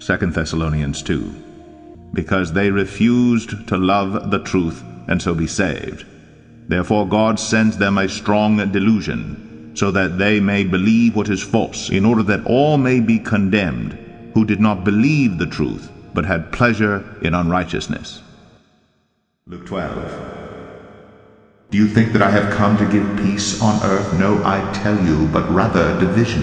2 Thessalonians 2. Because they refused to love the truth and so be saved. Therefore God sends them a strong delusion, so that they may believe what is false, in order that all may be condemned, who did not believe the truth, but had pleasure in unrighteousness. Luke 12. Do you think that I have come to give peace on earth? No, I tell you, but rather division.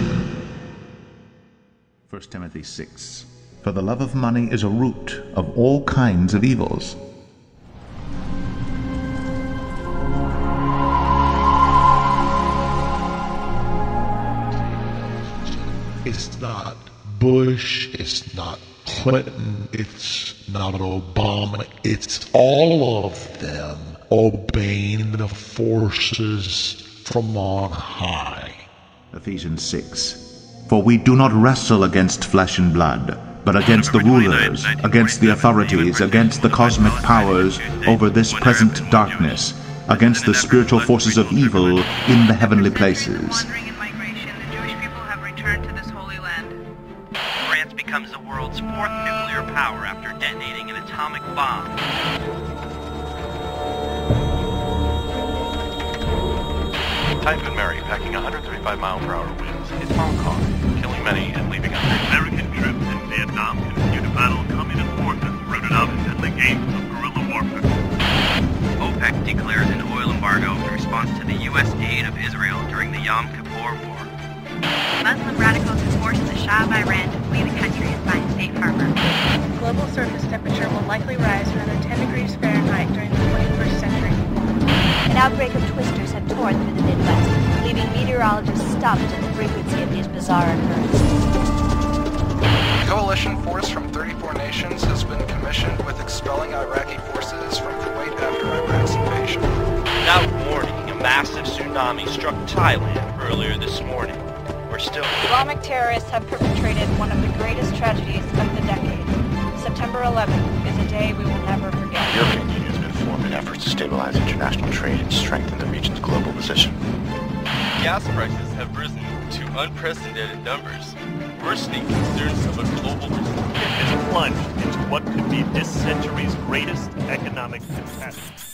1 Timothy 6. For the love of money is a root of all kinds of evils. It's not Bush, it's not Clinton, it's not Obama, it's all of them obeying the forces from on high. Ephesians 6. For we do not wrestle against flesh and blood, but against the rulers, against the authorities, against the cosmic powers over this present darkness, against the spiritual forces of evil in the heavenly places. France becomes the world's fourth nuclear power after detonating an atomic bomb. Typhoon Mary, packing 135-mile-per-hour winds, hit Hong Kong, killing many and leaving others. American troops in Vietnam continue to battle communist forces rooted out in deadly games of guerrilla warfare. OPEC declares an oil embargo in response to the U.S. aid of Israel during the Yom Kippur War. Muslim radicals have forced the Shah of Iran to flee the country and find safe harbor. Global surface temperature will likely rise another 10 degrees Fahrenheit during the 21st century. An outbreak of twisters had torn through the Midwest, leaving meteorologists stumped at the frequency of these bizarre occurrences. A coalition force from 34 nations has been commissioned with expelling Iraqi forces from Kuwait after Iraq's invasion. Without warning, a massive tsunami struck Thailand earlier this morning. We're still... Islamic terrorists have perpetrated one of the greatest tragedies of the decade. September 11th is a day we will never forget. The European Union has been formed in efforts to stabilize international trade and strengthen the region's global position. Gas prices have risen to unprecedented numbers, worsening concerns of a global recession. It has plunged into what could be this century's greatest economic catastrophe.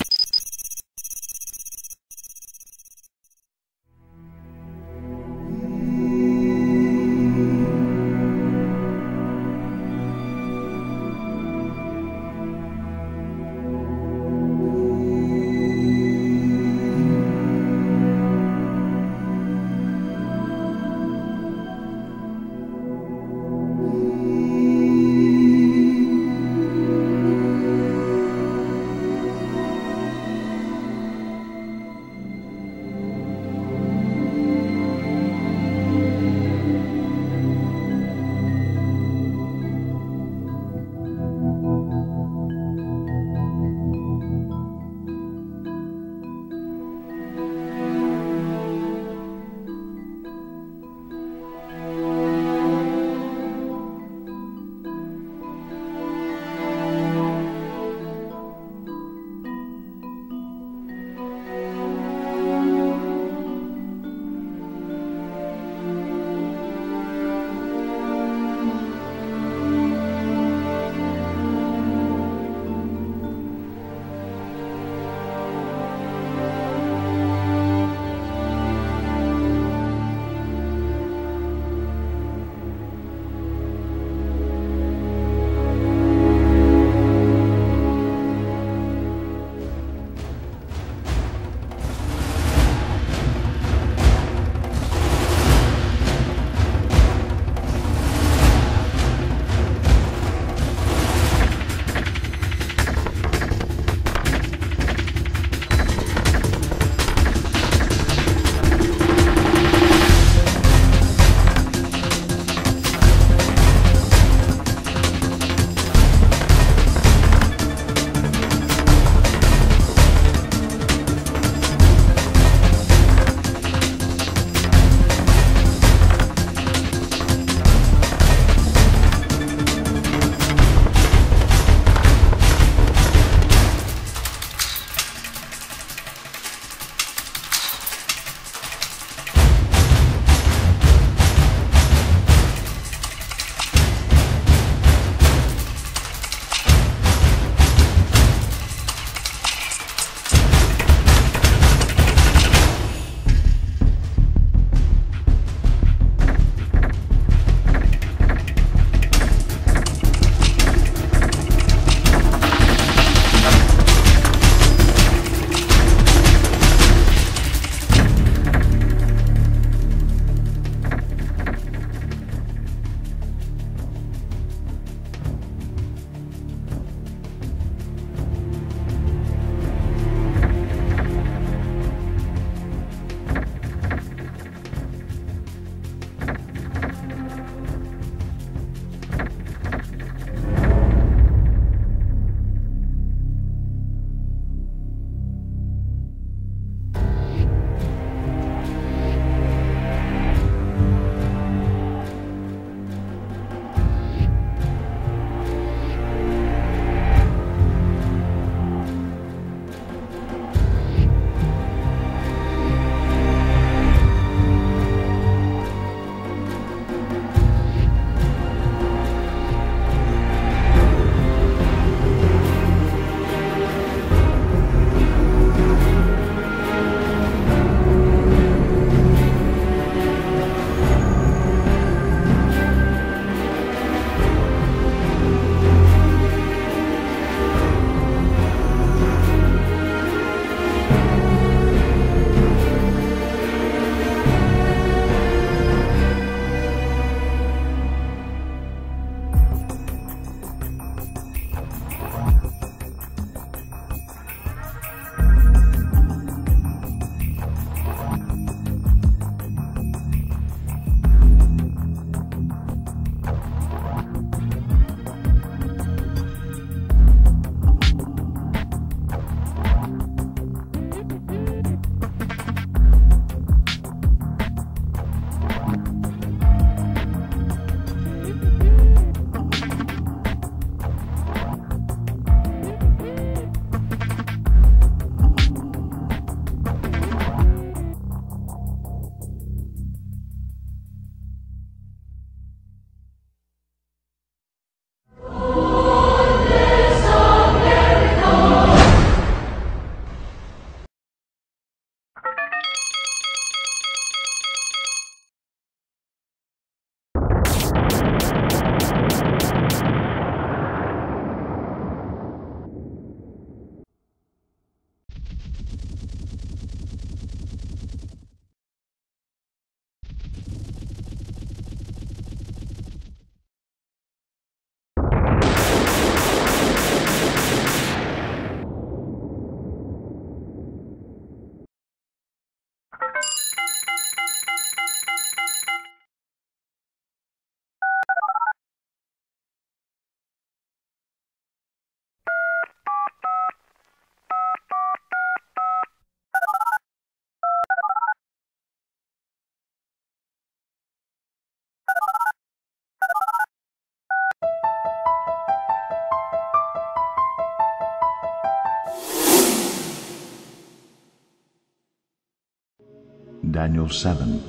Daniel 7.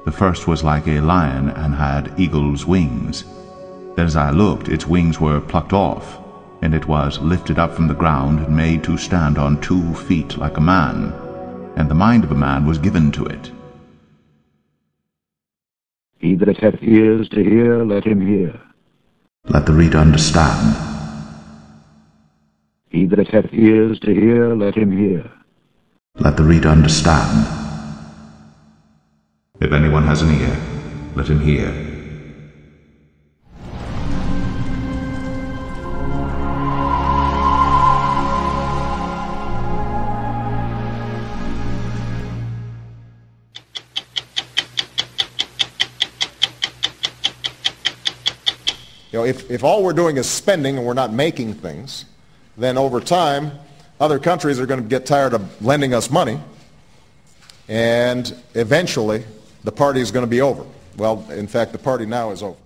The first was like a lion and had eagle's wings. Then as I looked, its wings were plucked off, and it was lifted up from the ground and made to stand on 2 feet like a man, and the mind of a man was given to it. He that hath ears to hear, let him hear. Let the reader understand. He that hath ears to hear, let him hear. Let the reader understand. If anyone has an ear, let him hear. You know, if all we're doing is spending and we're not making things, then over time, other countries are going to get tired of lending us money, and eventually the party is going to be over. Well, in fact, the party now is over.